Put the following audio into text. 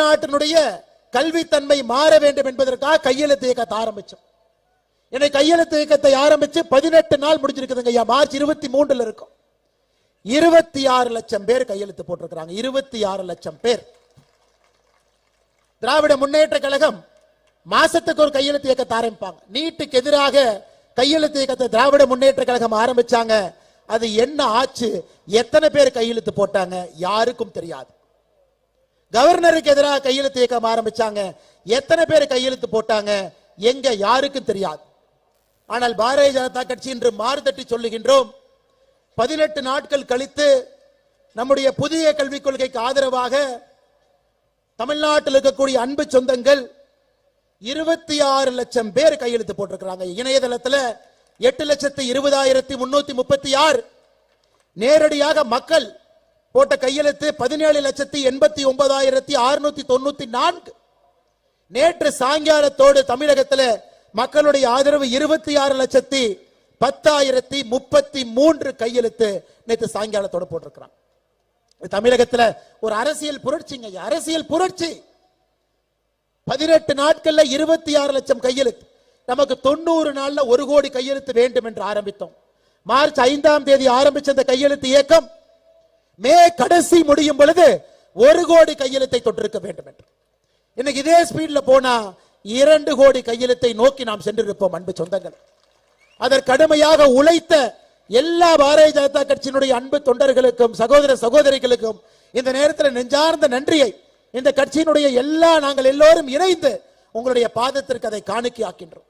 தமிழ்நாட்டினுடைய கல்வித்தன்மை மாற வேண்டும் என்பதற்காக கையெழுத்து இயக்கத்தை ஆரம்பிச்சோம். என்னை கையெழுத்து இயக்கத்தை ஆரம்பிச்சு 18 நாள் முடிஞ்சிருக்குதுங்க ஐயா. மார்ச் 23 இருக்கும். 26 லட்சம் பேர் கையெழுத்து போட்டிருக்கிறாங்க. 26 லட்சம் பேர். திராவிட முன்னேற்ற கழகம் மாசத்துக்கு ஒரு கையெழுத்து இயக்கத்தை ஆரம்பிப்பாங்க. நீட்டுக்கு எதிராக கையெழுத்து இயக்கத்தை திராவிட முன்னேற்ற கழகம் ஆரம்பிச்சாங்க. அது என்ன ஆச்சு, எத்தனை பேர் கையெழுத்து போட்டாங்க யாருக்கும் தெரியாது. கவர்னருக்கு எதிராக கையெழுத்து இயக்கம் ஆரம்பிச்சாங்க, எத்தனை பேர் கையெழுத்து போட்டாங்க எங்க யாருக்கும் தெரியாது. ஆனால் பாரதிய ஜனதா கட்சி இன்று மாறுதட்டி சொல்லுகின்றோம். 18 நாட்கள் கழித்து நம்முடைய புதிய கல்விக் கொள்கைக்கு ஆதரவாக தமிழ்நாட்டில் இருக்கக்கூடிய அன்பு சொந்தங்கள் 26 லட்சம் பேர் கையெழுத்து போட்டிருக்கிறாங்க. இணையதளத்தில் 8,20,336 நேரடியாக மக்கள் போட்ட கையெழுத்து 17,89,694. நேற்று சாயங்காலத்தோடு தமிழகத்தில் மக்களுடைய ஆதரவு 26,10,033 கையெழுத்து நேற்று சாயங்காலத்தோடு போட்டிருக்கிறாங்க. தமிழகத்தில் ஒரு அரசியல் புரட்சிங்க, அரசியல் புரட்சி. 18 நாட்கள்ல 26 லட்சம் கையெழுத்து. நமக்கு 90 நாள்ல 1 கோடி கையெழுத்து வேண்டும் என்று ஆரம்பித்தோம். மார்ச் 5ஆம் தேதி ஆரம்பிச்ச இந்த கையெழுத்து இயக்கம் மே கடைசி முடியும் பொழுது 1 கோடி கையெழுத்தை தொட்டிருக்க வேண்டும் என்று. இன்னைக்கு இதே ஸ்பீட்ல போனா 2 கோடி கையெழுத்தை நோக்கி நாம் சென்றிருப்போம். அன்பு சொந்தங்கள், அதற்கு கடுமையாக உழைத்த எல்லா பாரதிய ஜனதா கட்சியினுடைய அன்பு தொண்டர்களுக்கும் சகோதர சகோதரிகளுக்கும் இந்த நேரத்தில் நெஞ்சார்ந்த நன்றியை இந்த கட்சியினுடைய நாங்கள் எல்லோரும் இணைந்து உங்களுடைய பாதத்திற்கு அதை காணிக்கை ஆக்கின்றோம்.